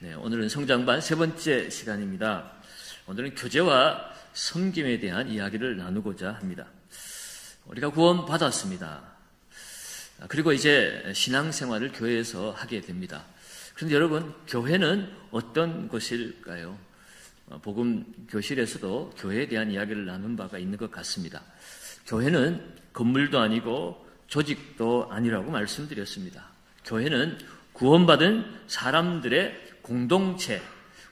네, 오늘은 성장반 세 번째 시간입니다. 오늘은 교제와 섬김에 대한 이야기를 나누고자 합니다. 우리가 구원 받았습니다. 그리고 이제 신앙생활을 교회에서 하게 됩니다. 그런데 여러분, 교회는 어떤 곳일까요? 복음 교실에서도 교회에 대한 이야기를 나눈 바가 있는 것 같습니다. 교회는 건물도 아니고 조직도 아니라고 말씀드렸습니다. 교회는 구원받은 사람들의 공동체,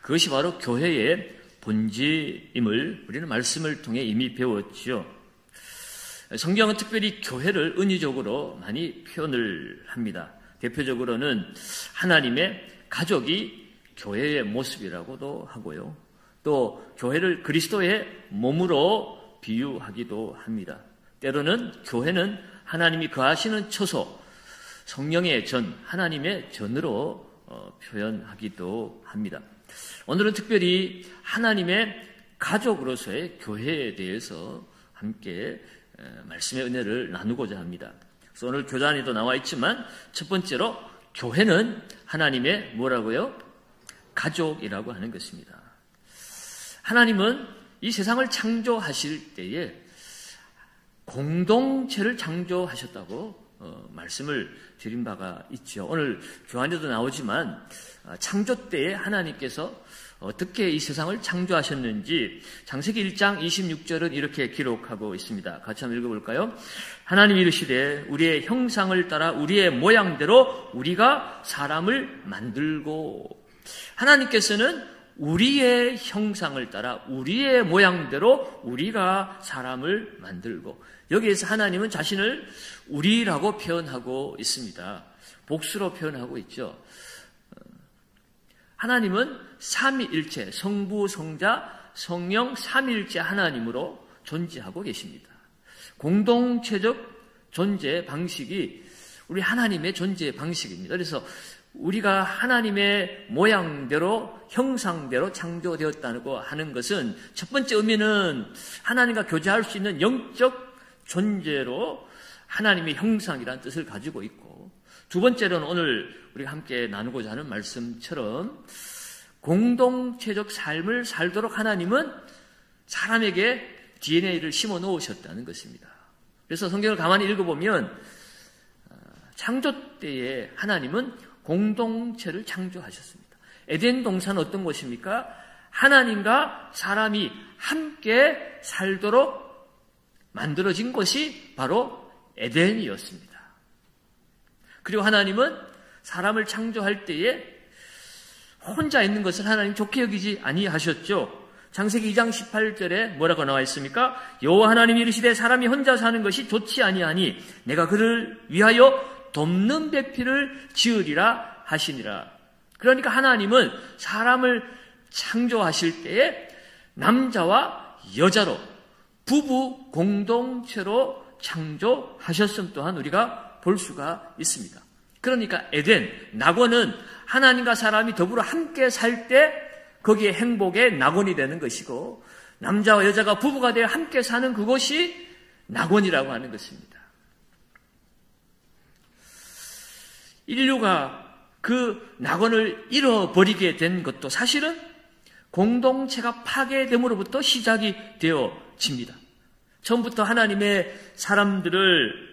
그것이 바로 교회의 본질임을 우리는 말씀을 통해 이미 배웠지요. 성경은 특별히 교회를 은유적으로 많이 표현을 합니다. 대표적으로는 하나님의 가족이 교회의 모습이라고도 하고요. 또 교회를 그리스도의 몸으로 비유하기도 합니다. 때로는 교회는 하나님이 거하시는 처소, 성령의 전, 하나님의 전으로 표현하기도 합니다. 오늘은 특별히 하나님의 가족으로서의 교회에 대해서 함께 말씀의 은혜를 나누고자 합니다. 그래서 오늘 교단에도 나와 있지만 첫 번째로 교회는 하나님의 뭐라고요? 가족이라고 하는 것입니다. 하나님은 이 세상을 창조하실 때에 공동체를 창조하셨다고 말씀을 드린 바가 있죠. 오늘 교환에도 나오지만 창조 때에 하나님께서 어떻게 이 세상을 창조하셨는지 창세기 1장 26절은 이렇게 기록하고 있습니다. 같이 한번 읽어볼까요? 하나님이 이르시되 우리의 형상을 따라 우리의 모양대로 우리가 사람을 만들고, 하나님께서는 우리의 형상을 따라 우리의 모양대로 우리가 사람을 만들고, 여기에서 하나님은 자신을 우리라고 표현하고 있습니다. 복수로 표현하고 있죠. 하나님은 삼위일체, 성부, 성자, 성령 삼위일체 하나님으로 존재하고 계십니다. 공동체적 존재 방식이 우리 하나님의 존재 방식입니다. 그래서 우리가 하나님의 모양대로, 형상대로 창조되었다고 하는 것은 첫 번째 의미는 하나님과 교제할 수 있는 영적 존재로 하나님의 형상이라는 뜻을 가지고 있고, 두 번째로는 오늘 우리가 함께 나누고자 하는 말씀처럼 공동체적 삶을 살도록 하나님은 사람에게 DNA를 심어 놓으셨다는 것입니다. 그래서 성경을 가만히 읽어보면 창조 때에 하나님은 공동체를 창조하셨습니다. 에덴 동산은 어떤 곳입니까? 하나님과 사람이 함께 살도록 만들어진 것이 바로 에덴이었습니다. 그리고 하나님은 사람을 창조할 때에 혼자 있는 것을 하나님 좋게 여기지 아니하셨죠. 창세기 2장 18절에 뭐라고 나와 있습니까? 여호와 하나님이 이르시되 사람이 혼자 사는 것이 좋지 아니하니 내가 그를 위하여 돕는 배필을 지으리라 하시니라. 그러니까 하나님은 사람을 창조하실 때에 남자와 여자로 부부 공동체로 창조하셨음 또한 우리가 볼 수가 있습니다. 그러니까 에덴, 낙원은 하나님과 사람이 더불어 함께 살 때 거기에 행복의 낙원이 되는 것이고, 남자와 여자가 부부가 되어 함께 사는 그곳이 낙원이라고 하는 것입니다. 인류가 그 낙원을 잃어버리게 된 것도 사실은 공동체가 파괴됨으로부터 시작이 되어집니다. 처음부터 하나님의 사람들을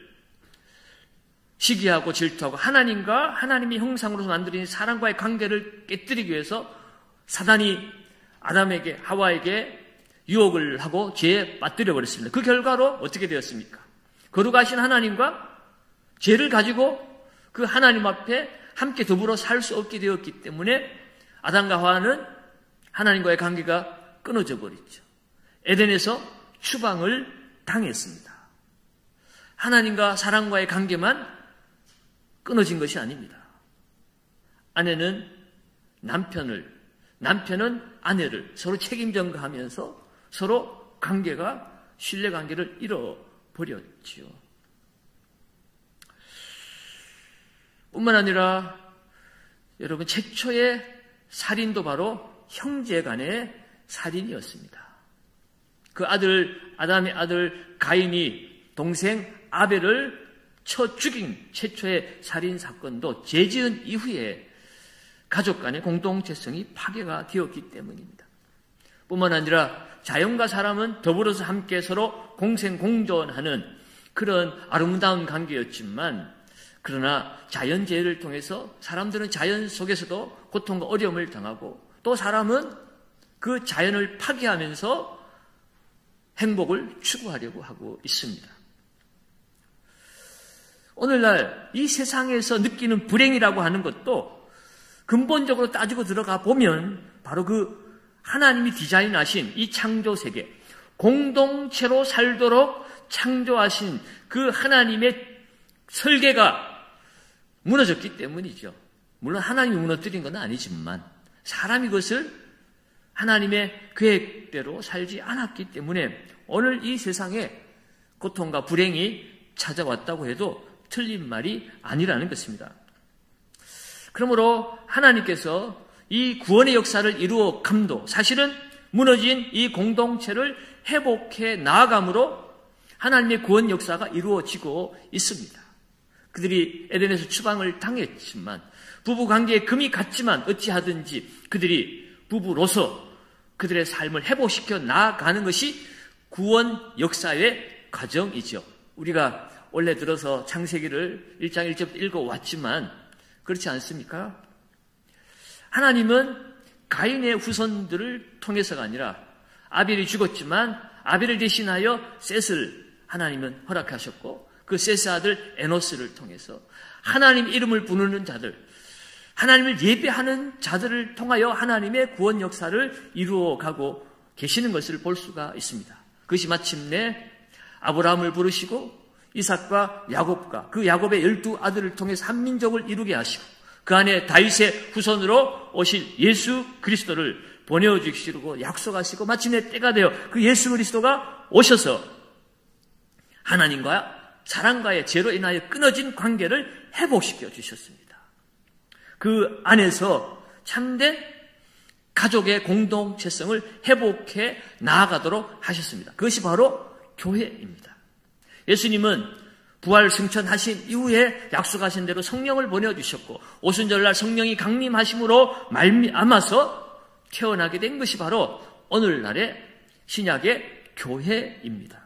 시기하고 질투하고 하나님과 하나님의 형상으로서 만들어진 사람과의 관계를 깨뜨리기 위해서 사단이 아담에게, 하와에게 유혹을 하고 죄에 빠뜨려 버렸습니다. 그 결과로 어떻게 되었습니까? 거룩하신 하나님과 죄를 가지고 그 하나님 앞에 함께 더불어 살 수 없게 되었기 때문에 아담과 하와는 하나님과의 관계가 끊어져 버렸죠. 에덴에서 추방을 당했습니다. 하나님과 사람과의 관계만 끊어진 것이 아닙니다. 아내는 남편은 아내를 서로 책임 전가하면서 서로 관계가, 신뢰 관계를 잃어버렸지요. 뿐만 아니라 여러분, 최초의 살인도 바로 형제 간의 살인이었습니다. 그 아담의 아들 가인이 동생 아벨을 쳐 죽인 최초의 살인 사건도 죄 지은 이후에 가족 간의 공동체성이 파괴가 되었기 때문입니다. 뿐만 아니라 자연과 사람은 더불어서 함께 서로 공생공존하는 그런 아름다운 관계였지만, 그러나 자연재해를 통해서 사람들은 자연 속에서도 고통과 어려움을 당하고, 또 사람은 그 자연을 파괴하면서 행복을 추구하려고 하고 있습니다. 오늘날 이 세상에서 느끼는 불행이라고 하는 것도 근본적으로 따지고 들어가 보면 바로 그 하나님이 디자인하신 이 창조세계, 공동체로 살도록 창조하신 그 하나님의 설계가 무너졌기 때문이죠. 물론 하나님이 무너뜨린 건 아니지만 사람이 그것을 하나님의 계획대로 살지 않았기 때문에 오늘 이 세상에 고통과 불행이 찾아왔다고 해도 틀린 말이 아니라는 것입니다. 그러므로 하나님께서 이 구원의 역사를 이루어 감도, 사실은 무너진 이 공동체를 회복해 나아감으로 하나님의 구원 역사가 이루어지고 있습니다. 그들이 에덴에서 추방을 당했지만, 부부관계에 금이 갔지만 어찌하든지 그들이 부부로서 그들의 삶을 회복시켜 나아가는 것이 구원 역사의 과정이죠. 우리가 원래 들어서 창세기를 1장 1절부터 읽어왔지만 그렇지 않습니까? 하나님은 가인의 후손들을 통해서가 아니라, 아벨이 죽었지만 아벨을 대신하여 셋을 하나님은 허락하셨고, 그 셋의 아들 에노스를 통해서 하나님 이름을 부르는 자들, 하나님을 예배하는 자들을 통하여 하나님의 구원 역사를 이루어가고 계시는 것을 볼 수가 있습니다. 그것이 마침내 아브라함을 부르시고 이삭과 야곱과 그 야곱의 12아들을 통해서 한 민족을 이루게 하시고, 그 안에 다윗의 후손으로 오실 예수 그리스도를 보내어주시고 약속하시고, 마침내 때가 되어 그 예수 그리스도가 오셔서 하나님과 사람과의 죄로 인하여 끊어진 관계를 회복시켜 주셨습니다. 그 안에서 참된 가족의 공동체성을 회복해 나아가도록 하셨습니다. 그것이 바로 교회입니다. 예수님은 부활 승천하신 이후에 약속하신 대로 성령을 보내주셨고, 오순절날 성령이 강림하심으로 말미암아서 태어나게 된 것이 바로 오늘날의 신약의 교회입니다.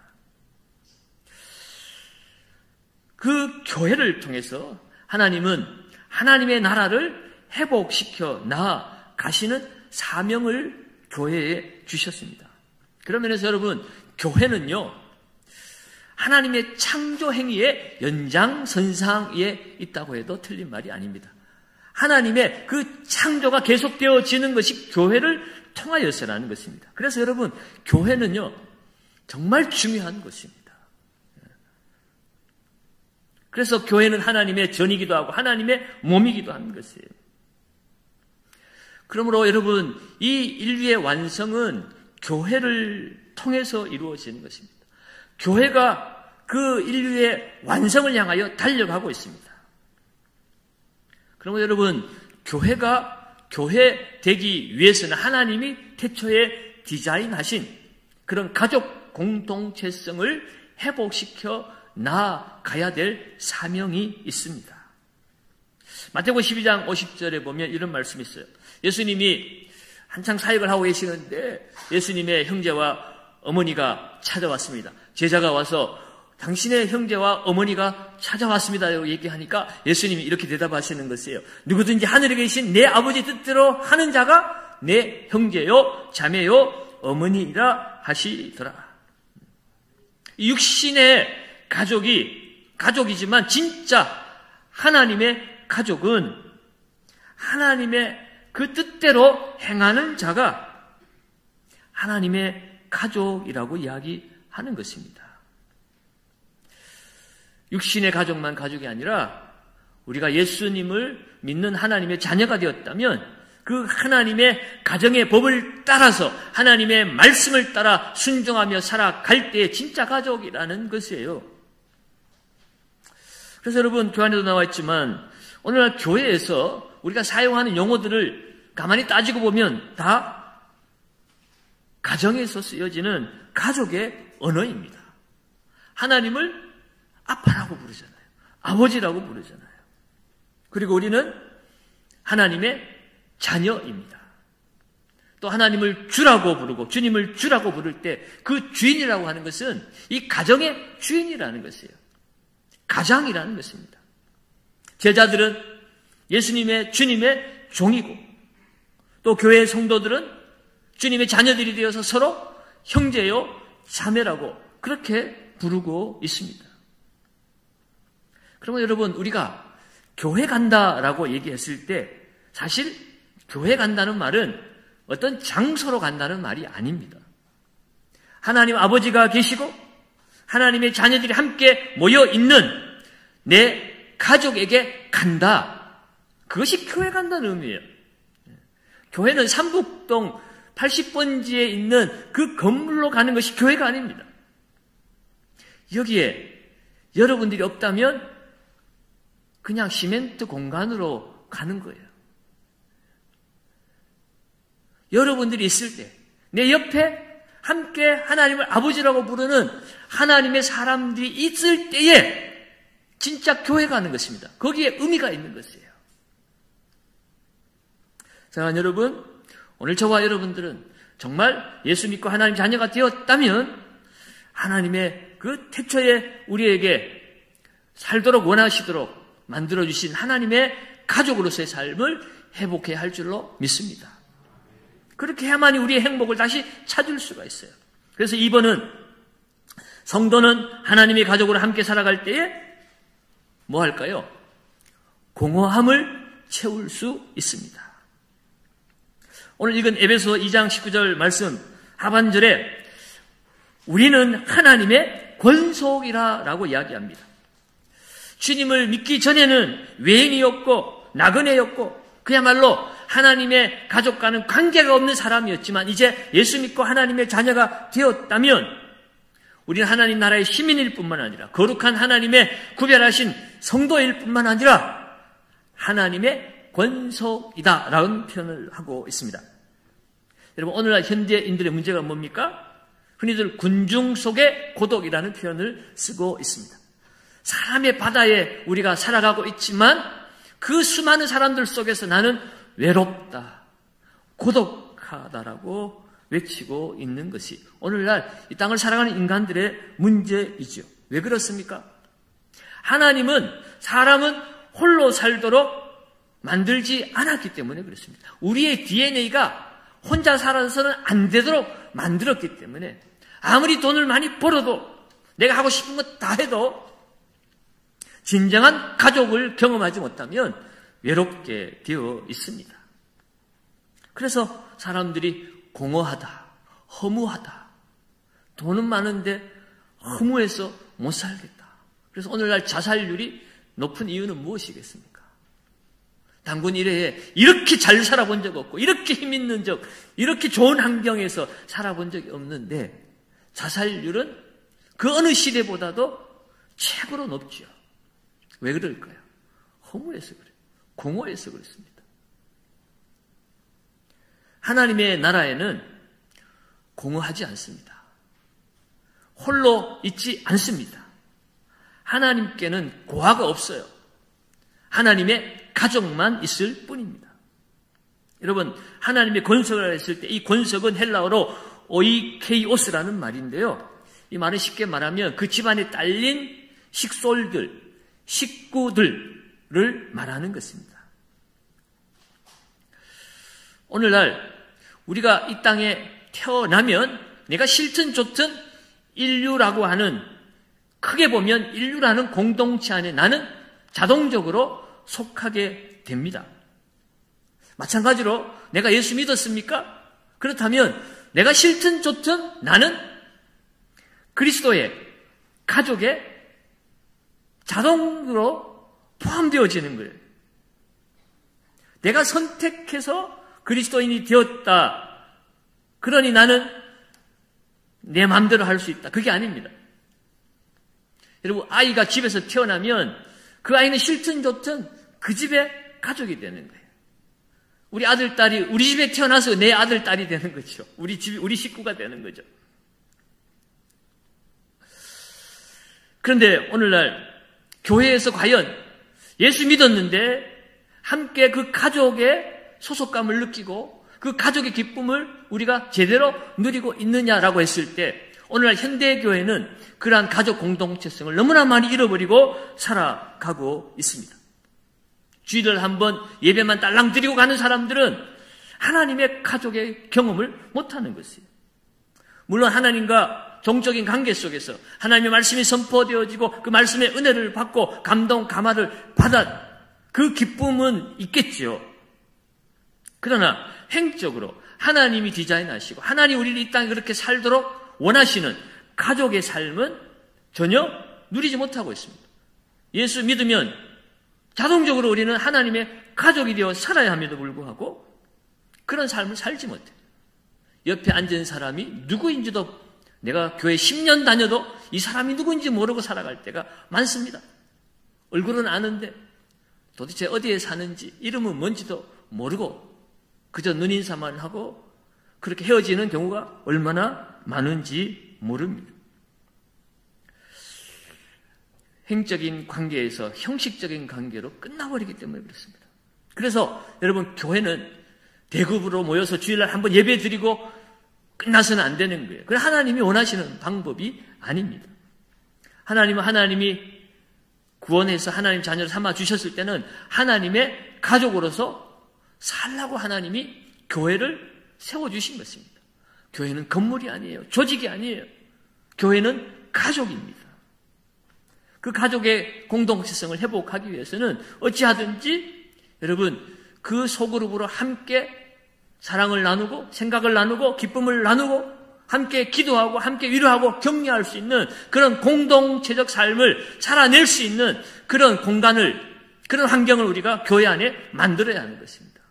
그 교회를 통해서 하나님은 하나님의 나라를 회복시켜 나아가시는 사명을 교회에 주셨습니다. 그런 면에서 여러분, 교회는요, 하나님의 창조 행위의 연장선상에 있다고 해도 틀린 말이 아닙니다. 하나님의 그 창조가 계속되어지는 것이 교회를 통하여서라는 것입니다. 그래서 여러분, 교회는요, 정말 중요한 것입니다. 그래서 교회는 하나님의 전이기도 하고 하나님의 몸이기도 하는 것이에요. 그러므로 여러분, 이 인류의 완성은 교회를 통해서 이루어지는 것입니다. 교회가 그 인류의 완성을 향하여 달려가고 있습니다. 그러므로 여러분, 교회가 교회 되기 위해서는 하나님이 태초에 디자인하신 그런 가족 공동체성을 회복시켜 나아가야 될 사명이 있습니다. 마태복음 12장 50절에 보면 이런 말씀이 있어요. 예수님이 한창 사역을 하고 계시는데 예수님의 형제와 어머니가 찾아왔습니다. 제자가 와서 당신의 형제와 어머니가 찾아왔습니다 라고 얘기하니까 예수님이 이렇게 대답하시는 것이에요. 누구든지 하늘에 계신 내 아버지 뜻대로 하는 자가 내 형제요 자매요 어머니라 하시더라. 육신의 가족이지만 진짜 하나님의 가족은 하나님의 그 뜻대로 행하는 자가 하나님의 가족이라고 이야기하는 것입니다. 육신의 가족만 가족이 아니라 우리가 예수님을 믿는 하나님의 자녀가 되었다면 그 하나님의 가정의 법을 따라서 하나님의 말씀을 따라 순종하며 살아갈 때의 진짜 가족이라는 것이에요. 그래서 여러분, 교환에도 나와 있지만 오늘날 교회에서 우리가 사용하는 용어들을 가만히 따지고 보면 다 가정에서 쓰여지는 가족의 언어입니다. 하나님을 아빠라고 부르잖아요. 아버지라고 부르잖아요. 그리고 우리는 하나님의 자녀입니다. 또 하나님을 주라고 부르고 주님을 주라고 부를 때 그 주인이라고 하는 것은 이 가정의 주인이라는 것이에요. 가장이라는 것입니다. 제자들은 예수님의 주님의 종이고 또 교회의 성도들은 주님의 자녀들이 되어서 서로 형제요 자매라고 그렇게 부르고 있습니다. 그러면 여러분 우리가 교회 간다라고 얘기했을 때 사실 교회 간다는 말은 어떤 장소로 간다는 말이 아닙니다. 하나님 아버지가 계시고 하나님의 자녀들이 함께 모여 있는 내 가족에게 간다. 그것이 교회 간다는 의미예요. 교회는 삼북동 80번지에 있는 그 건물로 가는 것이 교회가 아닙니다. 여기에 여러분들이 없다면 그냥 시멘트 공간으로 가는 거예요. 여러분들이 있을 때 내 옆에 함께 하나님을 아버지라고 부르는 하나님의 사람들이 있을 때에 진짜 교회 가는 것입니다. 거기에 의미가 있는 것이에요. 사랑하는 여러분, 오늘 저와 여러분들은 정말 예수 믿고 하나님 자녀가 되었다면 하나님의 그 태초에 우리에게 살도록 원하시도록 만들어주신 하나님의 가족으로서의 삶을 회복해야 할 줄로 믿습니다. 그렇게 해야만이 우리의 행복을 다시 찾을 수가 있어요. 그래서 2번은 성도는 하나님의 가족으로 함께 살아갈 때에 뭐 할까요? 공허함을 채울 수 있습니다. 오늘 읽은 에베소 2장 19절 말씀 하반절에 우리는 하나님의 권속이라 라고 이야기합니다. 주님을 믿기 전에는 외인이었고 나그네였고 그야말로 하나님의 가족과는 관계가 없는 사람이었지만 이제 예수 믿고 하나님의 자녀가 되었다면 우리는 하나님 나라의 시민일 뿐만 아니라 거룩한 하나님의 구별하신 성도일 뿐만 아니라 하나님의 권속이다 라는 표현을 하고 있습니다. 여러분 오늘날 현대인들의 문제가 뭡니까? 흔히들 군중 속의 고독이라는 표현을 쓰고 있습니다. 사람의 바다에 우리가 살아가고 있지만 그 수많은 사람들 속에서 나는 외롭다, 고독하다라고 외치고 있는 것이 오늘날 이 땅을 살아가는 인간들의 문제이죠. 왜 그렇습니까? 하나님은 사람은 홀로 살도록 만들지 않았기 때문에 그렇습니다. 우리의 DNA가 혼자 살아서는 안 되도록 만들었기 때문에 아무리 돈을 많이 벌어도 내가 하고 싶은 것 다 해도 진정한 가족을 경험하지 못하면 외롭게 되어 있습니다. 그래서 사람들이 공허하다, 허무하다, 돈은 많은데 허무해서 못 살겠다. 그래서 오늘날 자살률이 높은 이유는 무엇이겠습니까? 단군 이래에 이렇게 잘 살아본 적 없고 이렇게 힘 있는 적, 이렇게 좋은 환경에서 살아본 적이 없는데 자살률은 그 어느 시대보다도 최고로 높죠. 왜 그럴까요? 허무해서 그래요. 공허해서 그렇습니다. 하나님의 나라에는 공허하지 않습니다. 홀로 있지 않습니다. 하나님께는 고아가 없어요. 하나님의 가족만 있을 뿐입니다. 여러분, 하나님의 권속을 했을 때 이 권속은 헬라어로 오이케이오스라는 말인데요. 이 말은 쉽게 말하면 그 집안에 딸린 식솔들, 식구들을 말하는 것입니다. 오늘날 우리가 이 땅에 태어나면 내가 싫든 좋든 인류라고 하는, 크게 보면 인류라는 공동체 안에 나는 자동적으로 속하게 됩니다. 마찬가지로 내가 예수 믿었습니까? 그렇다면 내가 싫든 좋든 나는 그리스도의 가족에 자동으로 포함되어지는 거예요. 내가 선택해서 그리스도인이 되었다. 그러니 나는 내 마음대로 할 수 있다. 그게 아닙니다. 여러분, 아이가 집에서 태어나면 그 아이는 싫든 좋든 그 집의 가족이 되는 거예요. 우리 아들, 딸이 우리 집에 태어나서 내 아들, 딸이 되는 거죠. 우리 식구가 되는 거죠. 그런데 오늘날 교회에서 과연 예수 믿었는데 함께 그 가족의 소속감을 느끼고 그 가족의 기쁨을 우리가 제대로 누리고 있느냐라고 했을 때 오늘날 현대교회는 그러한 가족 공동체성을 너무나 많이 잃어버리고 살아가고 있습니다. 주일을 한번 예배만 딸랑 드리고 가는 사람들은 하나님의 가족의 경험을 못하는 것이에요. 물론 하나님과 종적인 관계 속에서 하나님의 말씀이 선포되어지고 그 말씀의 은혜를 받고 감동, 감화를 받아 그 기쁨은 있겠지요. 그러나 행적으로 하나님이 디자인하시고 하나님 우리를 이 땅에 그렇게 살도록 원하시는 가족의 삶은 전혀 누리지 못하고 있습니다. 예수 믿으면 자동적으로 우리는 하나님의 가족이 되어 살아야 함에도 불구하고 그런 삶을 살지 못해요. 옆에 앉은 사람이 누구인지도 내가 교회 10년 다녀도 이 사람이 누구인지 모르고 살아갈 때가 많습니다. 얼굴은 아는데 도대체 어디에 사는지 이름은 뭔지도 모르고 그저 눈인사만 하고 그렇게 헤어지는 경우가 얼마나 많은지 모릅니다. 행적인 관계에서 형식적인 관계로 끝나버리기 때문에 그렇습니다. 그래서 여러분 교회는 대급으로 모여서 주일날 한번 예배 드리고 끝나서는 안 되는 거예요. 그래 하나님이 원하시는 방법이 아닙니다. 하나님은 하나님이 구원해서 하나님 자녀를 삼아 주셨을 때는 하나님의 가족으로서 살라고 하나님이 교회를 세워주신 것입니다. 교회는 건물이 아니에요. 조직이 아니에요. 교회는 가족입니다. 그 가족의 공동체성을 회복하기 위해서는 어찌하든지 여러분 그 소그룹으로 함께 사랑을 나누고 생각을 나누고 기쁨을 나누고 함께 기도하고 함께 위로하고 격려할 수 있는 그런 공동체적 삶을 살아낼 수 있는 그런 공간을 그런 환경을 우리가 교회 안에 만들어야 하는 것입니다.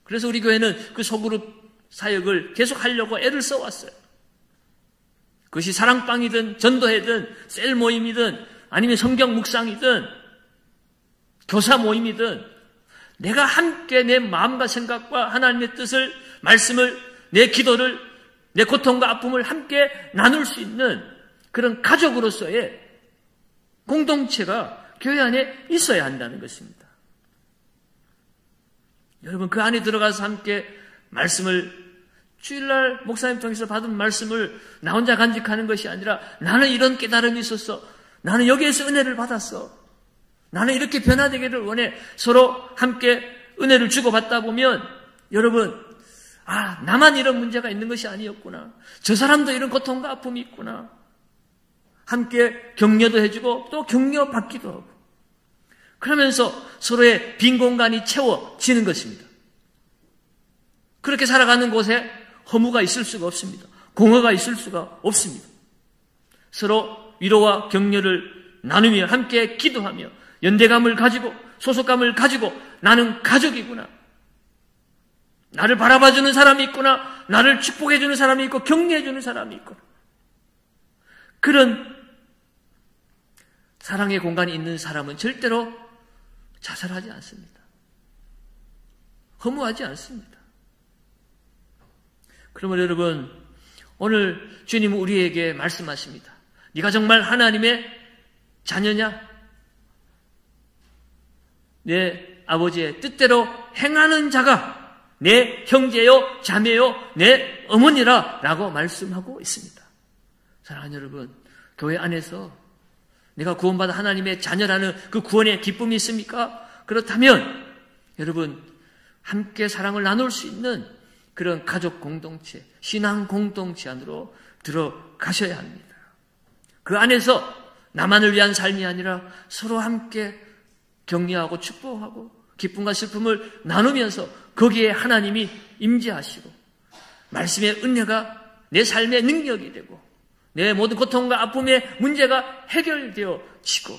그래서 우리 교회는 그 소그룹 사역을 계속하려고 애를 써왔어요. 그것이 사랑방이든 전도회든 셀 모임이든 아니면 성경 묵상이든 교사 모임이든 내가 함께 내 마음과 생각과 하나님의 뜻을, 말씀을, 내 기도를, 내 고통과 아픔을 함께 나눌 수 있는 그런 가족으로서의 공동체가 교회 안에 있어야 한다는 것입니다. 여러분 그 안에 들어가서 함께 말씀을 주일날 목사님 통해서 받은 말씀을 나 혼자 간직하는 것이 아니라 나는 이런 깨달음이 있었어. 나는 여기에서 은혜를 받았어. 나는 이렇게 변화되기를 원해. 서로 함께 은혜를 주고받다 보면 여러분 나만 이런 문제가 있는 것이 아니었구나. 저 사람도 이런 고통과 아픔이 있구나. 함께 격려도 해주고 또 격려받기도 하고 그러면서 서로의 빈 공간이 채워지는 것입니다. 그렇게 살아가는 곳에 허무가 있을 수가 없습니다. 공허가 있을 수가 없습니다. 서로 위로와 격려를 나누며 함께 기도하며 연대감을 가지고 소속감을 가지고 나는 가족이구나. 나를 바라봐주는 사람이 있구나. 나를 축복해주는 사람이 있고 격려해주는 사람이 있구나. 그런 사랑의 공간이 있는 사람은 절대로 자살하지 않습니다. 허무하지 않습니다. 그러면 여러분 오늘 주님은 우리에게 말씀하십니다. 네가 정말 하나님의 자녀냐? 내 아버지의 뜻대로 행하는 자가 내 형제요 자매요 내 어머니라 라고 말씀하고 있습니다. 사랑하는 여러분 교회 안에서 내가 구원받아 하나님의 자녀라는 그 구원의 기쁨이 있습니까? 그렇다면 여러분 함께 사랑을 나눌 수 있는 그런 가족 공동체, 신앙 공동체 안으로 들어가셔야 합니다. 그 안에서 나만을 위한 삶이 아니라 서로 함께 격려하고 축복하고 기쁨과 슬픔을 나누면서 거기에 하나님이 임재하시고 말씀의 은혜가 내 삶의 능력이 되고 내 모든 고통과 아픔의 문제가 해결되어지고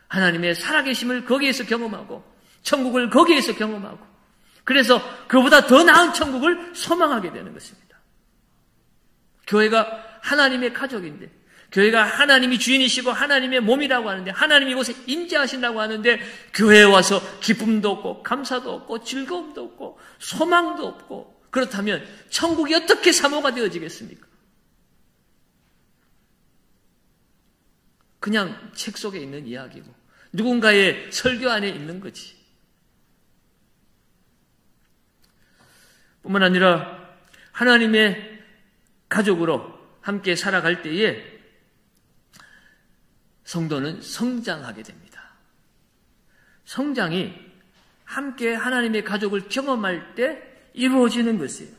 하나님의 살아계심을 거기에서 경험하고 천국을 거기에서 경험하고 그래서 그보다 더 나은 천국을 소망하게 되는 것입니다. 교회가 하나님의 가족인데 교회가 하나님이 주인이시고 하나님의 몸이라고 하는데 하나님이 이곳에 임재하신다고 하는데 교회에 와서 기쁨도 없고 감사도 없고 즐거움도 없고 소망도 없고 그렇다면 천국이 어떻게 사모가 되어지겠습니까? 그냥 책 속에 있는 이야기고 누군가의 설교 안에 있는 거지. 뿐만 아니라 하나님의 가족으로 함께 살아갈 때에 성도는 성장하게 됩니다. 성장이 함께 하나님의 가족을 경험할 때 이루어지는 것이에요.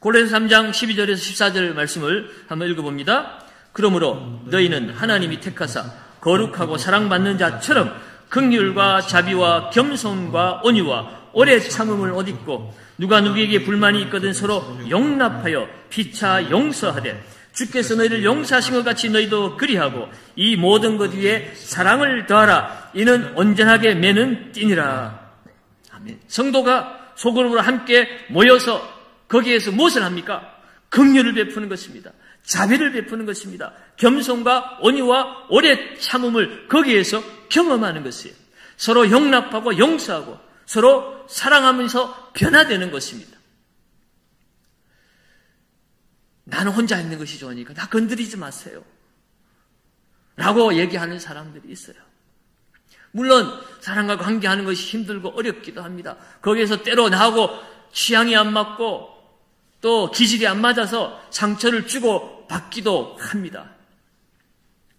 고린도서 3장 12절에서 14절 말씀을 한번 읽어봅니다. 그러므로 너희는 하나님이 택하사 거룩하고 사랑받는 자처럼 긍휼과 자비와 겸손과 온유와 오래 참음을 옷 입고 누가 누구에게 불만이 있거든 서로 용납하여 피차 용서하되 주께서 너희를 용서하신 것 같이 너희도 그리하고 이 모든 것 위에 사랑을 더하라. 이는 온전하게 매는 띠니라. 아멘. 성도가 소그룹으로 함께 모여서 거기에서 무엇을 합니까? 긍휼을 베푸는 것입니다. 자비를 베푸는 것입니다. 겸손과 온유와 오래 참음을 거기에서 경험하는 것이에요. 서로 용납하고 용서하고 서로 사랑하면서 변화되는 것입니다. 나는 혼자 있는 것이 좋으니까 나 건드리지 마세요 라고 얘기하는 사람들이 있어요. 물론 사람과 관계하는 것이 힘들고 어렵기도 합니다. 거기에서 때로 나하고 취향이 안 맞고 또 기질이 안 맞아서 상처를 주고 받기도 합니다.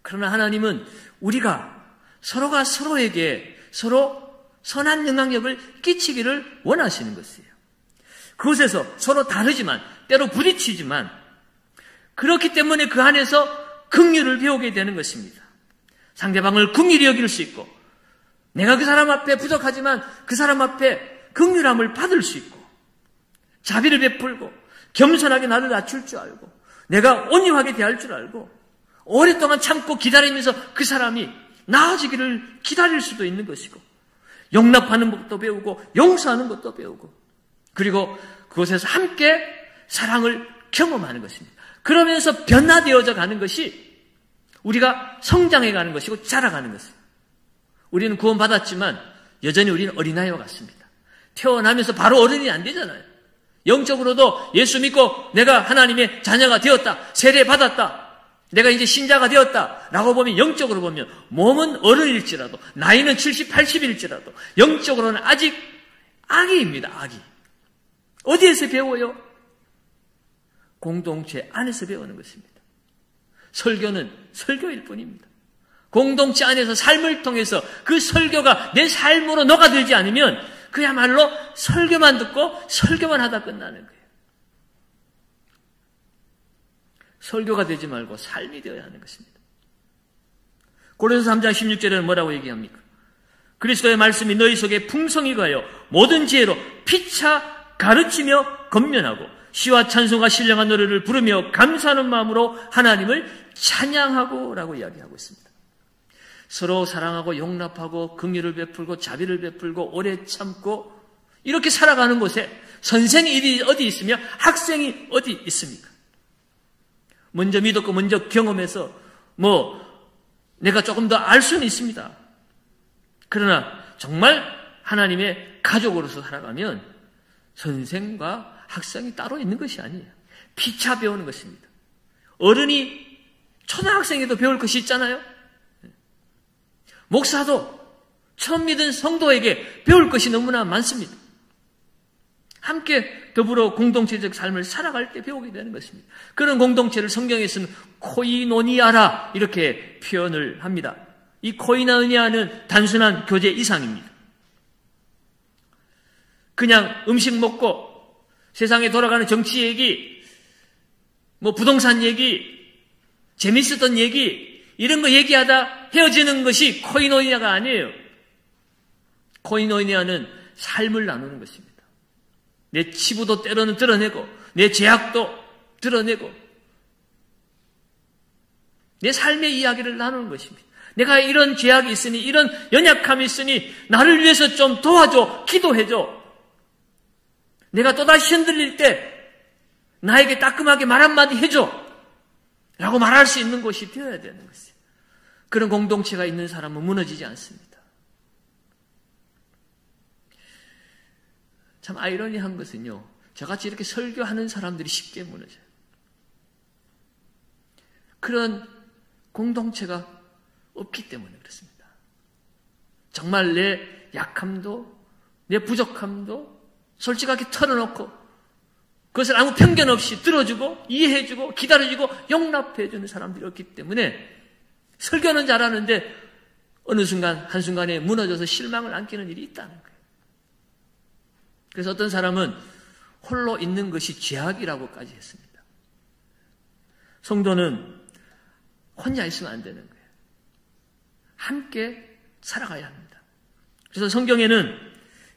그러나 하나님은 우리가 서로가 서로에게 서로 선한 영향력을 끼치기를 원하시는 것이에요. 그곳에서 서로 다르지만 때로 부딪히지만 그렇기 때문에 그 안에서 긍휼을 배우게 되는 것입니다. 상대방을 긍휼히 여길 수 있고 내가 그 사람 앞에 부족하지만 그 사람 앞에 긍휼함을 받을 수 있고 자비를 베풀고 겸손하게 나를 낮출 줄 알고 내가 온유하게 대할 줄 알고 오랫동안 참고 기다리면서 그 사람이 나아지기를 기다릴 수도 있는 것이고 용납하는 것도 배우고 용서하는 것도 배우고 그리고 그곳에서 함께 사랑을 경험하는 것입니다. 그러면서 변화되어져 가는 것이 우리가 성장해 가는 것이고 자라가는 것입니다. 우리는 구원받았지만 여전히 우리는 어린아이와 같습니다. 태어나면서 바로 어른이 안 되잖아요. 영적으로도 예수 믿고 내가 하나님의 자녀가 되었다, 세례받았다, 내가 이제 신자가 되었다 라고 보면 영적으로 보면 몸은 어른일지라도 나이는 70, 80일지라도 영적으로는 아직 아기입니다. 아기. 어디에서 배워요? 공동체 안에서 배우는 것입니다. 설교는 설교일 뿐입니다. 공동체 안에서 삶을 통해서 그 설교가 내 삶으로 녹아들지 않으면 그야말로 설교만 듣고 설교만 하다 끝나는 거예요. 설교가 되지 말고 삶이 되어야 하는 것입니다. 고린도서 3장 16절에는 뭐라고 얘기합니까? 그리스도의 말씀이 너희 속에 풍성히 가여 모든 지혜로 피차 가르치며 건면하고 시와 찬송과 신령한 노래를 부르며 감사하는 마음으로 하나님을 찬양하고 라고 이야기하고 있습니다. 서로 사랑하고 용납하고 긍휼을 베풀고 자비를 베풀고 오래 참고 이렇게 살아가는 곳에 선생이 어디 있으며 학생이 어디 있습니까? 먼저 믿었고 먼저 경험해서 내가 조금 더 알 수는 있습니다. 그러나 정말 하나님의 가족으로서 살아가면 선생과 학생이 따로 있는 것이 아니에요. 피차 배우는 것입니다. 어른이 초등학생에도 배울 것이 있잖아요. 목사도 처음 믿은 성도에게 배울 것이 너무나 많습니다. 함께 더불어 공동체적 삶을 살아갈 때 배우게 되는 것입니다. 그런 공동체를 성경에서는 코이노니아라 이렇게 표현을 합니다. 이 코이노니아는 단순한 교제 이상입니다. 그냥 음식 먹고 세상에 돌아가는 정치 얘기, 부동산 얘기, 재밌었던 얘기 이런 거 얘기하다 헤어지는 것이 코이노니아가 아니에요. 코이노니아는 삶을 나누는 것입니다. 내 치부도 때로는 드러내고 내 죄악도 드러내고 내 삶의 이야기를 나누는 것입니다. 내가 이런 죄악이 있으니 이런 연약함이 있으니 나를 위해서 좀 도와줘, 기도해줘. 내가 또다시 흔들릴 때 나에게 따끔하게 말 한마디 해줘 라고 말할 수 있는 곳이 되어야 되는 것이에요. 그런 공동체가 있는 사람은 무너지지 않습니다. 참 아이러니한 것은요, 저같이 이렇게 설교하는 사람들이 쉽게 무너져요. 그런 공동체가 없기 때문에 그렇습니다. 정말 내 약함도 내 부족함도 솔직하게 털어놓고 그것을 아무 편견 없이 들어주고 이해해주고 기다려주고 용납해주는 사람들이 없기 때문에 설교는 잘하는데 어느 순간 한순간에 무너져서 실망을 안기는 일이 있다는 거예요. 그래서 어떤 사람은 홀로 있는 것이 죄악이라고까지 했습니다. 성도는 혼자 있으면 안 되는 거예요. 함께 살아가야 합니다. 그래서 성경에는,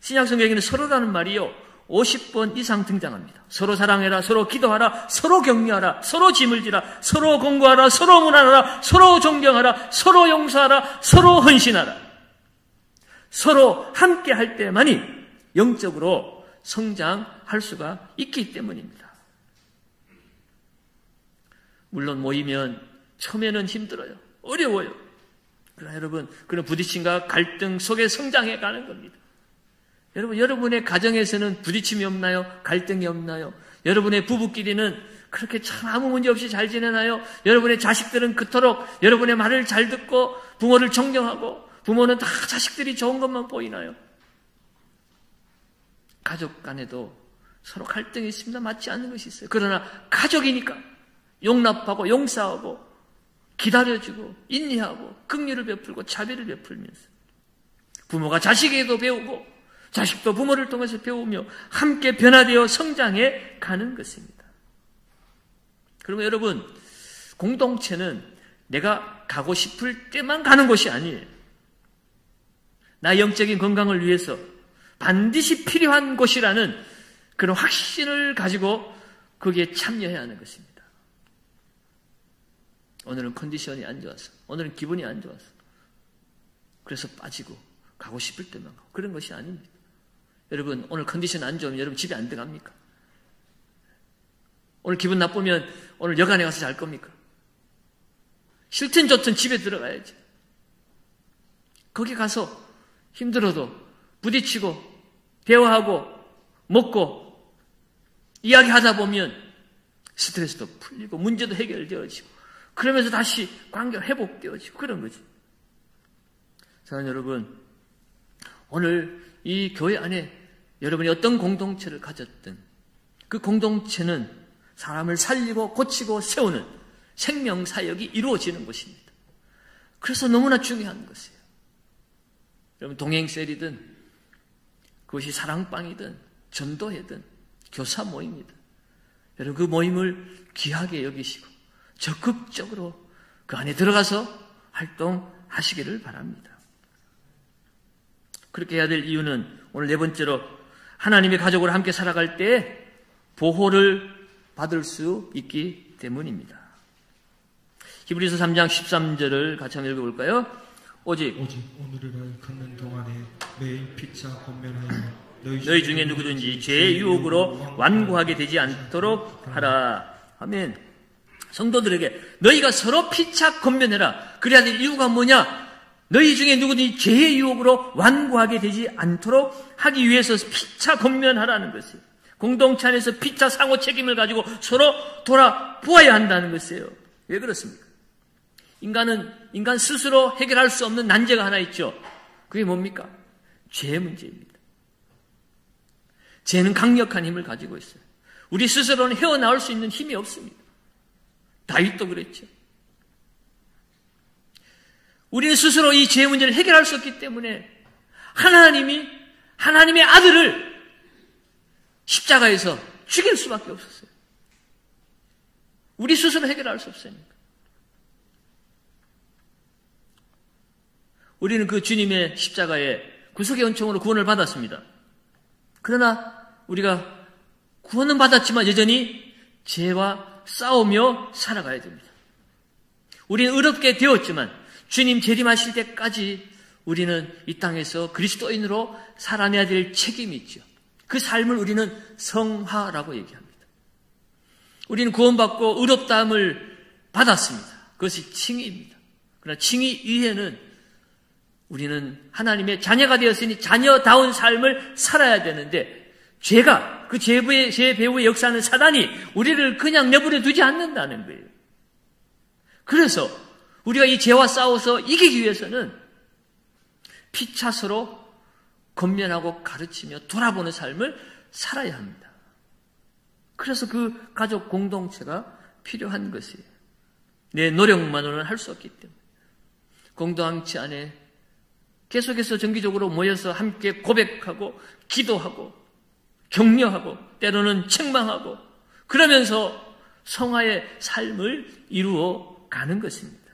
신약 성경에는 서로라는 말이요 50번 이상 등장합니다. 서로 사랑해라, 서로 기도하라, 서로 격려하라, 서로 짐을 지라, 서로 공부하라, 서로 문안하라, 서로 존경하라, 서로 용서하라, 서로 헌신하라. 서로 함께 할 때만이 영적으로 성장할 수가 있기 때문입니다. 물론 모이면 처음에는 힘들어요. 어려워요. 그러나 여러분, 그런 부딪힘과 갈등 속에 성장해 가는 겁니다. 여러분, 여러분의 가정에서는 부딪힘이 없나요? 갈등이 없나요? 여러분의 부부끼리는 그렇게 참 아무 문제 없이 잘 지내나요? 여러분의 자식들은 그토록 여러분의 말을 잘 듣고 부모를 존경하고 부모는 다 자식들이 좋은 것만 보이나요? 가족 간에도 서로 갈등이 있습니다. 맞지 않는 것이 있어요. 그러나 가족이니까 용납하고 용서하고 기다려주고 인내하고 긍휼을 베풀고 자비를 베풀면서 부모가 자식에게도 배우고 자식도 부모를 통해서 배우며 함께 변화되어 성장해 가는 것입니다. 그러면 여러분, 공동체는 내가 가고 싶을 때만 가는 곳이 아니에요. 나의 영적인 건강을 위해서 반드시 필요한 곳이라는 그런 확신을 가지고 거기에 참여해야 하는 것입니다. 오늘은 컨디션이 안 좋아서, 오늘은 기분이 안 좋아서 그래서 빠지고 가고 싶을 때만 가고 그런 것이 아닙니다. 여러분, 오늘 컨디션 안 좋으면 여러분 집에 안 들어갑니까? 오늘 기분 나쁘면 오늘 여관에 가서 잘 겁니까? 싫든 좋든 집에 들어가야지. 거기 가서 힘들어도 부딪히고 대화하고 먹고 이야기하다 보면 스트레스도 풀리고 문제도 해결되어지고 그러면서 다시 관계가 회복되어지고 그런 거지. 사랑하는 여러분, 오늘 이 교회 안에 여러분이 어떤 공동체를 가졌든 그 공동체는 사람을 살리고 고치고 세우는 생명사역이 이루어지는 것입니다. 그래서 너무나 중요한 것이에요. 여러분, 동행셀이든 그것이 사랑방이든 전도회든 교사 모임이든 여러분 그 모임을 귀하게 여기시고 적극적으로 그 안에 들어가서 활동하시기를 바랍니다. 그렇게 해야 될 이유는 오늘 네 번째로 하나님의 가족으로 함께 살아갈 때 보호를 받을 수 있기 때문입니다. 히브리서 3장 13절을 같이 한번 읽어볼까요? 오직 오늘을 걷는 동안에 매일 피차 권면하여 너희 중에 누구든지 죄의 유혹으로 완고하게 되지 않도록 하라. 아멘. 성도들에게 너희가 서로 피차 권면해라. 그래야 될 이유가 뭐냐? 너희 중에 누구든지 죄의 유혹으로 완고하게 되지 않도록 하기 위해서 피차 권면하라는 것이에요. 공동체 안에서 피차 상호 책임을 가지고 서로 돌아보아야 한다는 것이에요. 왜 그렇습니까? 인간 스스로 해결할 수 없는 난제가 하나 있죠. 그게 뭡니까? 죄의 문제입니다. 죄는 강력한 힘을 가지고 있어요. 우리 스스로는 헤어나올 수 있는 힘이 없습니다. 다윗도 그랬죠. 우리는 스스로 이 죄의 문제를 해결할 수 없기 때문에 하나님의 아들을 십자가에서 죽일 수밖에 없었어요. 우리 스스로 해결할 수 없으니까. 우리는 그 주님의 십자가의 구속의 은총으로 구원을 받았습니다. 그러나 우리가 구원은 받았지만 여전히 죄와 싸우며 살아가야 됩니다. 우리는 의롭게 되었지만 주님 재림하실 때까지 우리는 이 땅에서 그리스도인으로 살아내야 될 책임이 있죠. 그 삶을 우리는 성화라고 얘기합니다. 우리는 구원받고 의롭다함을 받았습니다. 그것이 칭의입니다. 그러나 칭의 이후에는 우리는 하나님의 자녀가 되었으니 자녀다운 삶을 살아야 되는데 죄가 그 죄 배후에 역사하는 사단이 우리를 그냥 내버려 두지 않는다는 거예요. 그래서 우리가 이 죄와 싸워서 이기기 위해서는 피차서로 권면하고 가르치며 돌아보는 삶을 살아야 합니다. 그래서 그 가족 공동체가 필요한 것이에요. 내 노력만으로는 할 수 없기 때문에. 공동체 안에 계속해서 정기적으로 모여서 함께 고백하고 기도하고 격려하고 때로는 책망하고 그러면서 성화의 삶을 이루어 가는 것입니다.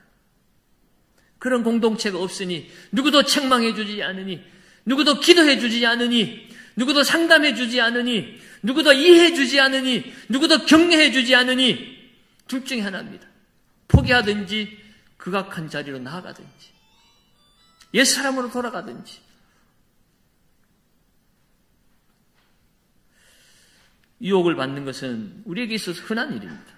그런 공동체가 없으니 누구도 책망해 주지 않으니 누구도 기도해 주지 않으니 누구도 상담해 주지 않으니 누구도 이해해 주지 않으니 누구도 격려해 주지 않으니 둘 중에 하나입니다. 포기하든지 극악한 자리로 나아가든지 옛사람으로 돌아가든지. 유혹을 받는 것은 우리에게 있어서 흔한 일입니다.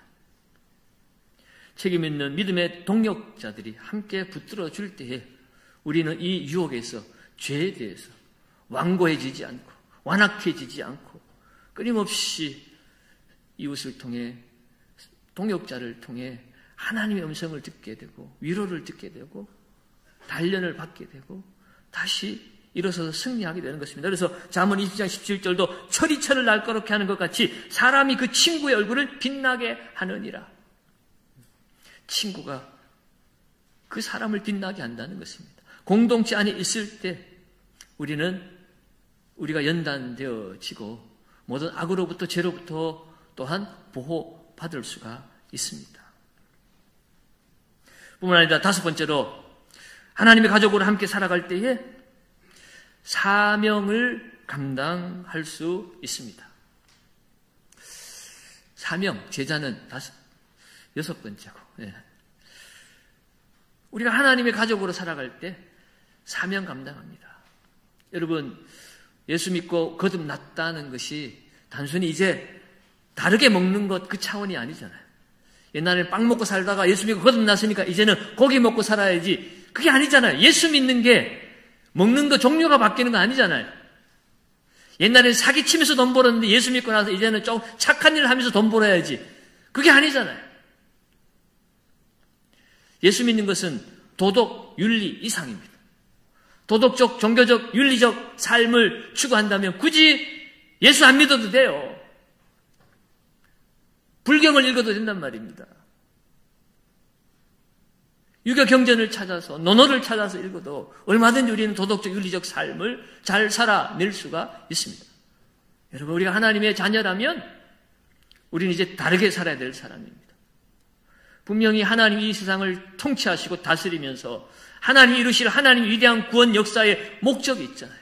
책임 있는 믿음의 동역자들이 함께 붙들어 줄 때에 우리는 이 유혹에서 죄에 대해서 완고해지지 않고 완악해지지 않고 끊임없이 이웃을 통해 동역자를 통해 하나님의 음성을 듣게 되고 위로를 듣게 되고 단련을 받게 되고 다시 일어서서 승리하게 되는 것입니다. 그래서 잠언 20장 17절도 철이 철을 날카롭게 하는 것 같이 사람이 그 친구의 얼굴을 빛나게 하느니라. 친구가 그 사람을 빛나게 한다는 것입니다. 공동체 안에 있을 때 우리가 연단되어지고 모든 악으로부터 죄로부터 또한 보호받을 수가 있습니다. 뿐만 아니라 다섯 번째로 하나님의 가족으로 함께 살아갈 때에 사명을 감당할 수 있습니다. 사명, 제자는 여섯 번째고. 우리가 하나님의 가족으로 살아갈 때 사명 감당합니다. 여러분, 예수 믿고 거듭났다는 것이 단순히 이제 다르게 먹는 것 그 차원이 아니잖아요. 옛날에 빵 먹고 살다가 예수 믿고 거듭났으니까 이제는 고기 먹고 살아야지. 그게 아니잖아요. 예수 믿는 게 먹는 거 종류가 바뀌는 거 아니잖아요. 옛날에는 사기치면서 돈 벌었는데 예수 믿고 나서 이제는 좀 착한 일을 하면서 돈 벌어야지. 그게 아니잖아요. 예수 믿는 것은 도덕, 윤리 이상입니다. 도덕적, 종교적, 윤리적 삶을 추구한다면 굳이 예수 안 믿어도 돼요. 불경을 읽어도 된단 말입니다. 유교 경전을 찾아서 논어를 찾아서 읽어도 얼마든지 우리는 도덕적 윤리적 삶을 잘 살아낼 수가 있습니다. 여러분, 우리가 하나님의 자녀라면 우리는 이제 다르게 살아야 될 사람입니다. 분명히 하나님이 이 세상을 통치하시고 다스리면서 하나님이 이루실 하나님의 위대한 구원 역사의 목적이 있잖아요.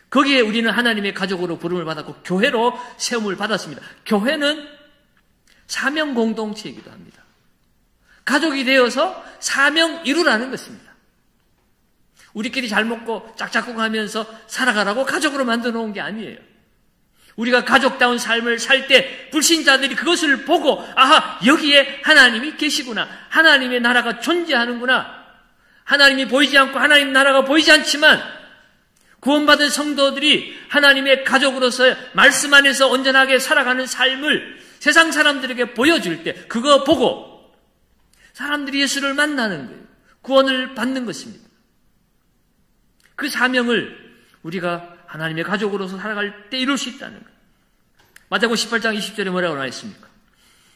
거기에 우리는 하나님의 가족으로 부름을 받았고 교회로 세움을 받았습니다. 교회는 사명 공동체이기도 합니다. 가족이 되어서 사명 이루라는 것입니다. 우리끼리 잘 먹고 짝짝꿍 하면서 살아가라고 가족으로 만들어 놓은 게 아니에요. 우리가 가족다운 삶을 살 때 불신자들이 그것을 보고 아하, 여기에 하나님이 계시구나. 하나님의 나라가 존재하는구나. 하나님이 보이지 않고 하나님 나라가 보이지 않지만 구원받은 성도들이 하나님의 가족으로서 말씀 안에서 온전하게 살아가는 삶을 세상 사람들에게 보여줄 때 그거 보고 사람들이 예수를 만나는 거예요. 구원을 받는 것입니다. 그 사명을 우리가 하나님의 가족으로서 살아갈 때 이룰 수 있다는 거예요. 마태복음 18장 20절에 뭐라고 나와 있습니까?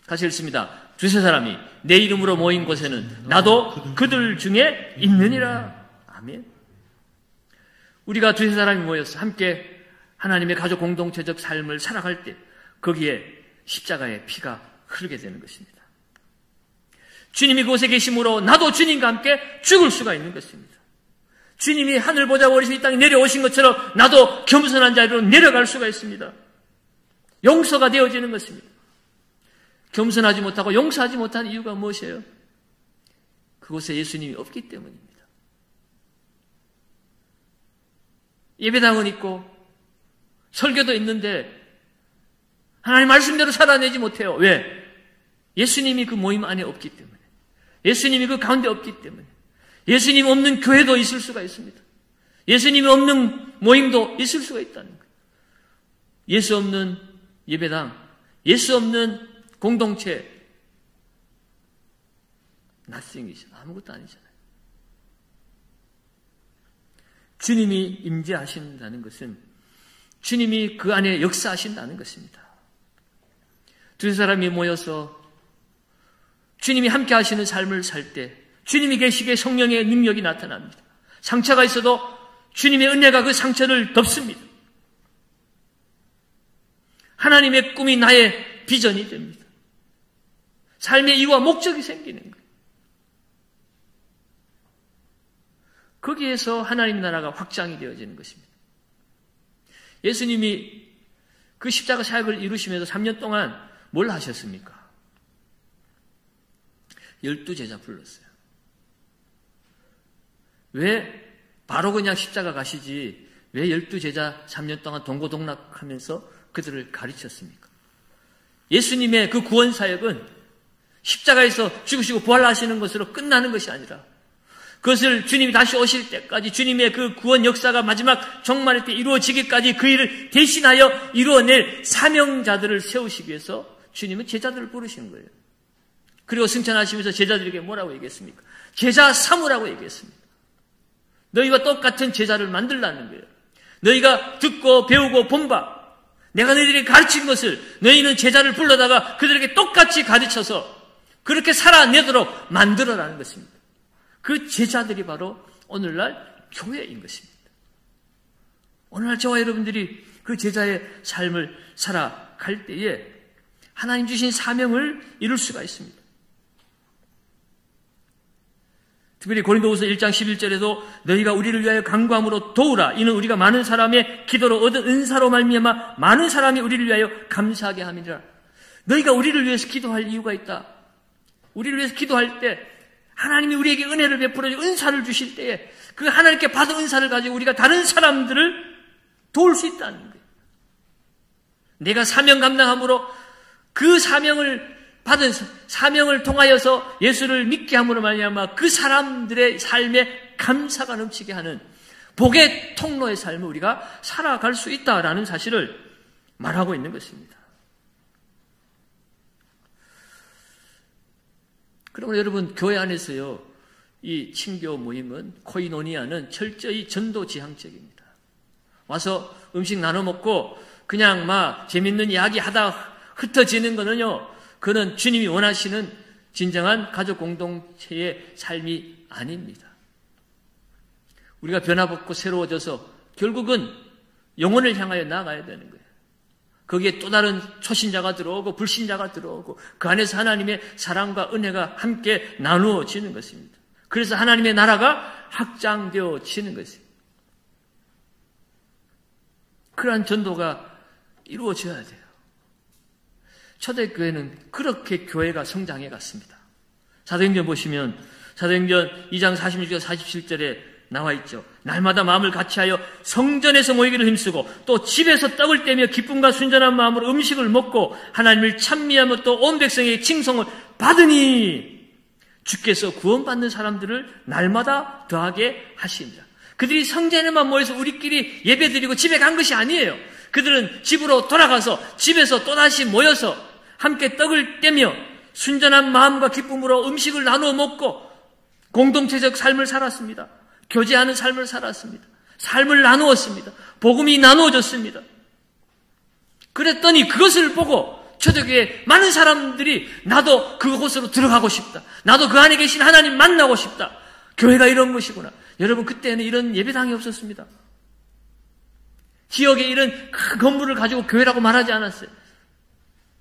같이 읽습니다. 두세 사람이 내 이름으로 모인 곳에는 나도 그들 중에 있느니라. 아멘. 우리가 두세 사람이 모여서 함께 하나님의 가족 공동체적 삶을 살아갈 때 거기에 십자가의 피가 흐르게 되는 것입니다. 주님이 그곳에 계심으로 나도 주님과 함께 죽을 수가 있는 것입니다. 주님이 하늘 보좌 오르신 이 땅에 내려오신 것처럼 나도 겸손한 자리로 내려갈 수가 있습니다. 용서가 되어지는 것입니다. 겸손하지 못하고 용서하지 못하는 이유가 무엇이에요? 그곳에 예수님이 없기 때문입니다. 예배당은 있고 설교도 있는데 하나님 말씀대로 살아내지 못해요. 왜? 예수님이 그 모임 안에 없기 때문에. 예수님이 그 가운데 없기 때문에. 예수님 없는 교회도 있을 수가 있습니다. 예수님이 없는 모임도 있을 수가 있다는 거예요. 예수 없는 예배당, 예수 없는 공동체, nothing이죠. 아무것도 아니잖아요. 주님이 임재하신다는 것은 주님이 그 안에 역사하신다는 것입니다. 두세 사람이 모여서 주님이 함께 하시는 삶을 살 때 주님이 계시기에 성령의 능력이 나타납니다. 상처가 있어도 주님의 은혜가 그 상처를 덮습니다. 하나님의 꿈이 나의 비전이 됩니다. 삶의 이유와 목적이 생기는 거예요. 거기에서 하나님 나라가 확장이 되어지는 것입니다. 예수님이 그 십자가 사역을 이루시면서 3년 동안 뭘 하셨습니까? 12제자 불렀어요. 왜 바로 그냥 십자가 가시지 왜 12제자 3년 동안 동고동락하면서 그들을 가르쳤습니까? 예수님의 그 구원 사역은 십자가에서 죽으시고 부활하시는 것으로 끝나는 것이 아니라 그것을 주님이 다시 오실 때까지 주님의 그 구원 역사가 마지막 종말의 때 이루어지기까지 그 일을 대신하여 이루어낼 사명자들을 세우시기 위해서 주님은 제자들을 부르시는 거예요. 그리고 승천하시면서 제자들에게 뭐라고 얘기했습니까? 제자 삼으라고 얘기했습니다. 너희와 똑같은 제자를 만들라는 거예요. 너희가 듣고 배우고 본 바 내가 너희들에게 가르친 것을 너희는 제자를 불러다가 그들에게 똑같이 가르쳐서 그렇게 살아내도록 만들어라는 것입니다. 그 제자들이 바로 오늘날 교회인 것입니다. 오늘날 저와 여러분들이 그 제자의 삶을 살아갈 때에 하나님 주신 사명을 이룰 수가 있습니다. 특별히 고린도후서 1장 11절에도 너희가 우리를 위하여 간구함으로 도우라. 이는 우리가 많은 사람의 기도로 얻은 은사로 말미암아 많은 사람이 우리를 위하여 감사하게 함이니라. 너희가 우리를 위해서 기도할 이유가 있다. 우리를 위해서 기도할 때 하나님이 우리에게 은혜를 베풀어 은사를 주실 때에 그 하나님께 받은 은사를 가지고 우리가 다른 사람들을 도울 수 있다는 거예요. 내가 사명 감당함으로 그 사명을 받은 사명을 통하여서 예수를 믿게 함으로 말미암아 그 사람들의 삶에 감사가 넘치게 하는 복의 통로의 삶을 우리가 살아갈 수 있다라는 사실을 말하고 있는 것입니다. 그러므로 여러분 교회 안에서요 이 친교 모임은 코이노니아는 철저히 전도 지향적입니다. 와서 음식 나눠 먹고 그냥 막 재밌는 이야기 하다 흩어지는 거는요 그는 주님이 원하시는 진정한 가족 공동체의 삶이 아닙니다. 우리가 변화받고 새로워져서 결국은 영혼을 향하여 나아가야 되는 거예요. 거기에 또 다른 초신자가 들어오고 불신자가 들어오고 그 안에서 하나님의 사랑과 은혜가 함께 나누어지는 것입니다. 그래서 하나님의 나라가 확장되어지는 것입니다. 그러한 전도가 이루어져야 돼요. 초대교회는 그렇게 교회가 성장해 갔습니다. 사도행전 보시면 사도행전 2장 46절 47절에 나와 있죠. 날마다 마음을 같이하여 성전에서 모이기를 힘쓰고 또 집에서 떡을 떼며 기쁨과 순전한 마음으로 음식을 먹고 하나님을 찬미하며 또 온 백성에게 칭송을 받으니 주께서 구원받는 사람들을 날마다 더하게 하시니라. 그들이 성전에만 모여서 우리끼리 예배드리고 집에 간 것이 아니에요. 그들은 집으로 돌아가서 집에서 또다시 모여서 함께 떡을 떼며 순전한 마음과 기쁨으로 음식을 나누어 먹고 공동체적 삶을 살았습니다. 교제하는 삶을 살았습니다. 삶을 나누었습니다. 복음이 나누어졌습니다. 그랬더니 그것을 보고 초대교회 많은 사람들이 나도 그곳으로 들어가고 싶다. 나도 그 안에 계신 하나님 만나고 싶다. 교회가 이런 것이구나. 여러분 그때는 이런 예배당이 없었습니다. 지역에 이런 큰 건물을 가지고 교회라고 말하지 않았어요.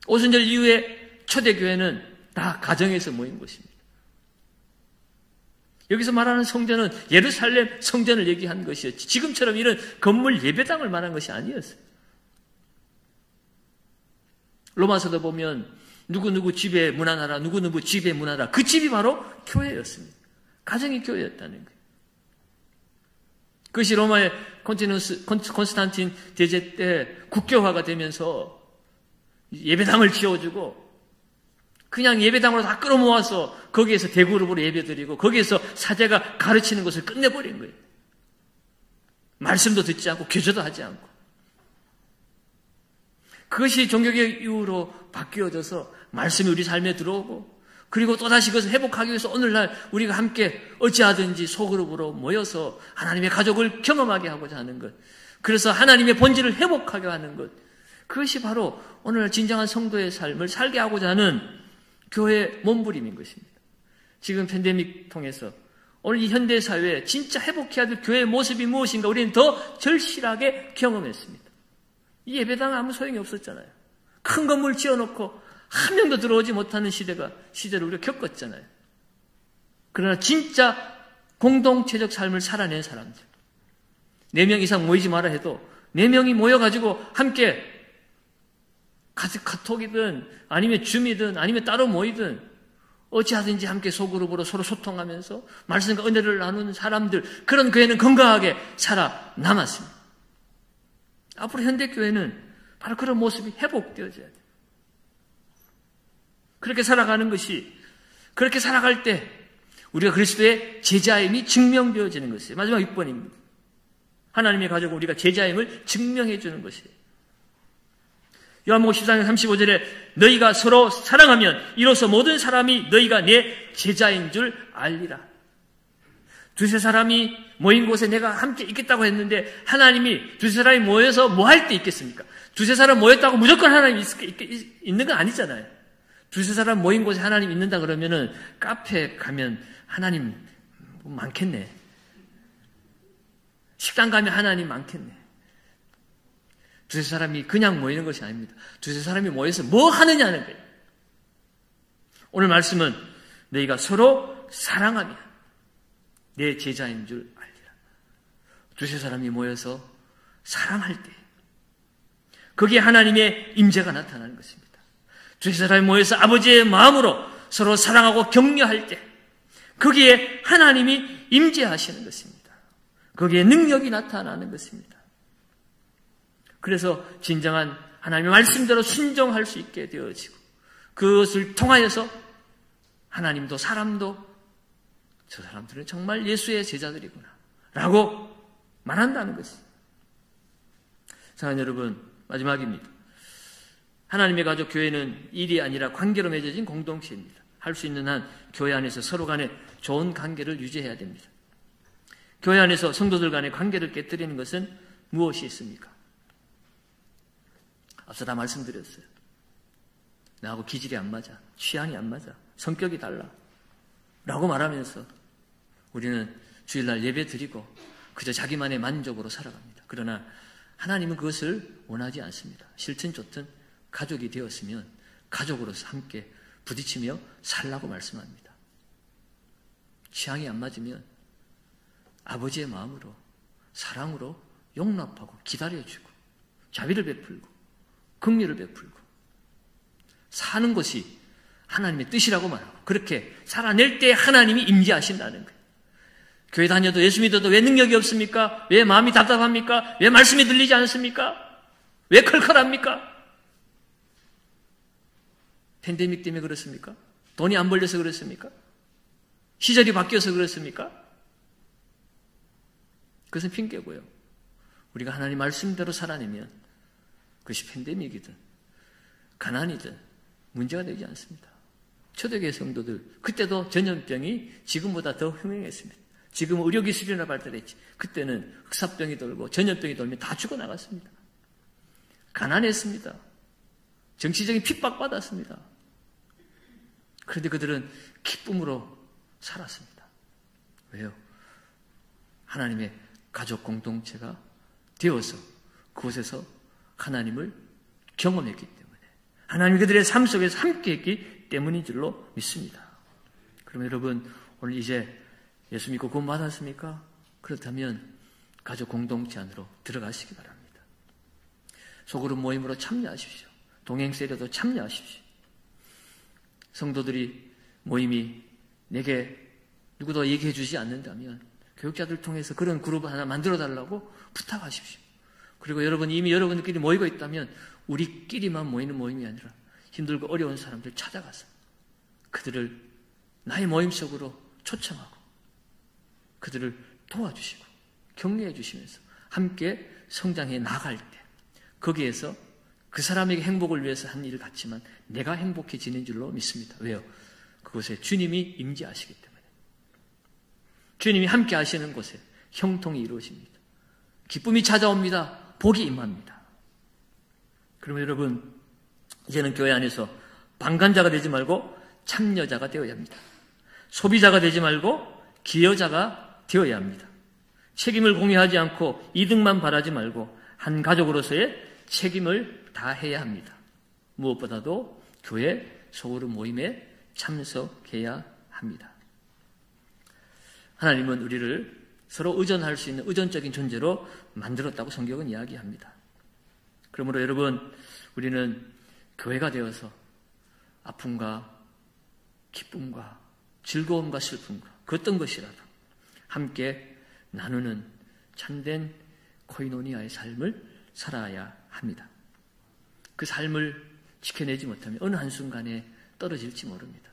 오순절 이후에 초대교회는 다 가정에서 모인 것입니다. 여기서 말하는 성전은 예루살렘 성전을 얘기한 것이었지 지금처럼 이런 건물 예배당을 말한 것이 아니었어요. 로마서도 보면 누구누구 집에 문안하라 누구누구 집에 문안하라 그 집이 바로 교회였습니다. 가정이 교회였다는 거예요. 그것이 로마의 콘스탄틴 대제 때 국교화가 되면서 예배당을 지어주고 그냥 예배당으로 다 끌어모아서 거기에서 대그룹으로 예배드리고 거기에서 사제가 가르치는 것을 끝내버린 거예요. 말씀도 듣지 않고 교제도 하지 않고 그것이 종교개혁 이후로 바뀌어져서 말씀이 우리 삶에 들어오고 그리고 또다시 그것을 회복하기 위해서 오늘날 우리가 함께 어찌하든지 소그룹으로 모여서 하나님의 가족을 경험하게 하고자 하는 것 그래서 하나님의 본질을 회복하게 하는 것 그것이 바로 오늘 진정한 성도의 삶을 살게 하고자 하는 교회의 몸부림인 것입니다. 지금 팬데믹 통해서 오늘 이 현대사회에 진짜 회복해야 될 교회의 모습이 무엇인가 우리는 더 절실하게 경험했습니다. 이 예배당은 아무 소용이 없었잖아요. 큰 건물 지어놓고 한 명도 들어오지 못하는 시대를 우리가 겪었잖아요. 그러나 진짜 공동체적 삶을 살아낸 사람들, 4명 이상 모이지 마라 해도 4명이 모여가지고 함께 카톡이든 아니면 줌이든 아니면 따로 모이든 어찌하든지 함께 소그룹으로 서로 소통하면서 말씀과 은혜를 나누는 사람들, 그런 교회는 건강하게 살아남았습니다. 앞으로 현대교회는 바로 그런 모습이 회복되어져야 돼요. 그렇게 살아가는 것이, 그렇게 살아갈 때 우리가 그리스도의 제자임이 증명되어지는 것이에요. 마지막 6번입니다. 하나님의 가족 우리가 제자임을 증명해 주는 것이에요. 요한복음 14장 35절에 너희가 서로 사랑하면 이로써 모든 사람이 너희가 내 제자인 줄 알리라. 두세 사람이 모인 곳에 내가 함께 있겠다고 했는데 하나님이 두세 사람이 모여서 뭐 할 때 있겠습니까? 두세 사람 모였다고 무조건 하나님 있는 건 아니잖아요. 두세 사람 모인 곳에 하나님 있는다 그러면은 카페 가면 하나님 많겠네. 식당 가면 하나님 많겠네. 두세 사람이 그냥 모이는 것이 아닙니다. 두세 사람이 모여서 뭐 하느냐는 거예요. 오늘 말씀은 너희가 서로 사랑하면 내 제자인 줄 알리라. 두세 사람이 모여서 사랑할 때 거기에 하나님의 임재가 나타나는 것입니다. 두세 사람이 모여서 아버지의 마음으로 서로 사랑하고 격려할 때 거기에 하나님이 임재하시는 것입니다. 거기에 능력이 나타나는 것입니다. 그래서 진정한 하나님의 말씀대로 순종할 수 있게 되어지고 그것을 통하여서 하나님도 사람도 저 사람들은 정말 예수의 제자들이구나 라고 말한다는 것입니다. 사랑하는 여러분, 마지막입니다. 하나님의 가족 교회는 일이 아니라 관계로 맺어진 공동체입니다. 할 수 있는 한 교회 안에서 서로 간에 좋은 관계를 유지해야 됩니다. 교회 안에서 성도들 간의 관계를 깨뜨리는 것은 무엇이 있습니까? 앞서 다 말씀드렸어요. 나하고 기질이 안 맞아, 취향이 안 맞아, 성격이 달라 라고 말하면서 우리는 주일날 예배 드리고 그저 자기만의 만족으로 살아갑니다. 그러나 하나님은 그것을 원하지 않습니다. 싫든 좋든 가족이 되었으면 가족으로서 함께 부딪히며 살라고 말씀합니다. 취향이 안 맞으면 아버지의 마음으로 사랑으로 용납하고 기다려주고 자비를 베풀고 긍휼을 베풀고 사는 것이 하나님의 뜻이라고 말하고 그렇게 살아낼 때 하나님이 임재하신다는 거예요. 교회 다녀도 예수 믿어도 왜 능력이 없습니까? 왜 마음이 답답합니까? 왜 말씀이 들리지 않습니까? 왜 컬컬합니까? 팬데믹 때문에 그렇습니까? 돈이 안 벌려서 그렇습니까? 시절이 바뀌어서 그렇습니까? 그것은 핑계고요. 우리가 하나님 말씀대로 살아내면 그것이 팬데믹이든 가난이든 문제가 되지 않습니다. 초대교회 성도들 그때도 전염병이 지금보다 더 흥행했습니다. 지금은 의료기술이나 발달했지. 그때는 흑사병이 돌고 전염병이 돌면 다 죽어나갔습니다. 가난했습니다. 정치적인 핍박받았습니다. 그런데 그들은 기쁨으로 살았습니다. 왜요? 하나님의 가족 공동체가 되어서 그곳에서 하나님을 경험했기 때문에 하나님이 그들의 삶 속에서 함께했기 때문인 줄로 믿습니다. 그러면 여러분 오늘 이제 예수 믿고 구원 받았습니까? 그렇다면 가족 공동체 안으로 들어가시기 바랍니다. 소그룹 모임으로 참여하십시오. 동행 세례도 참여하십시오. 성도들이 모임이 내게 누구도 얘기해 주지 않는다면 교육자들 통해서 그런 그룹을 하나 만들어 달라고 부탁하십시오. 그리고 이미 여러분들끼리 모이고 있다면 우리끼리만 모이는 모임이 아니라 힘들고 어려운 사람들 찾아가서 그들을 나의 모임 속으로 초청하고 그들을 도와주시고 격려해 주시면서 함께 성장해 나갈 때 거기에서 그 사람에게 행복을 위해서 한 일 같지만 내가 행복해지는 줄로 믿습니다. 왜요? 그곳에 주님이 임재하시기 때문에 주님이 함께 하시는 곳에 형통이 이루어집니다. 기쁨이 찾아옵니다. 복이 임합니다. 그러면 여러분, 이제는 교회 안에서 방관자가 되지 말고 참여자가 되어야 합니다. 소비자가 되지 말고 기여자가 되어야 합니다. 책임을 공유하지 않고 이득만 바라지 말고 한 가족으로서의 책임을 다해야 합니다. 무엇보다도 교회 소그룹 모임에 참석해야 합니다. 하나님은 우리를 서로 의존할 수 있는 의존적인 존재로 만들었다고 성경은 이야기합니다. 그러므로 여러분, 우리는 교회가 되어서 아픔과 기쁨과 즐거움과 슬픔과 그 어떤 것이라도 함께 나누는 참된 코이노니아의 삶을 살아야 합니다. 그 삶을 지켜내지 못하면 어느 한순간에 떨어질지 모릅니다.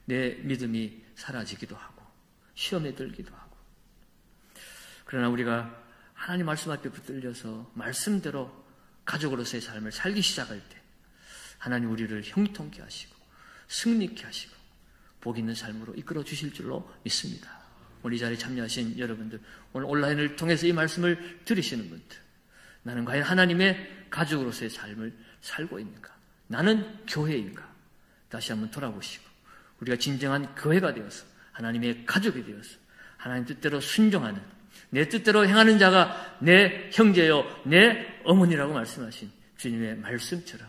내 믿음이 사라지기도 하고 시험에 들기도 하고. 그러나 우리가 하나님 말씀 앞에 붙들려서 말씀대로 가족으로서의 삶을 살기 시작할 때 하나님 우리를 형통케 하시고 승리케 하시고 복 있는 삶으로 이끌어 주실 줄로 믿습니다. 오늘 이 자리에 참여하신 여러분들, 오늘 온라인을 통해서 이 말씀을 들으시는 분들, 나는 과연 하나님의 가족으로서의 삶을 살고 있는가? 나는 교회인가? 다시 한번 돌아보시고 우리가 진정한 교회가 되어서 하나님의 가족이 되어서 하나님 뜻대로 순종하는, 내 뜻대로 행하는 자가 내 형제요 내 어머니라고 말씀하신 주님의 말씀처럼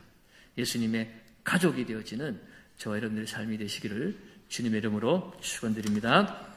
예수님의 가족이 되어지는 저와 여러분들의 삶이 되시기를 주님의 이름으로 축원드립니다.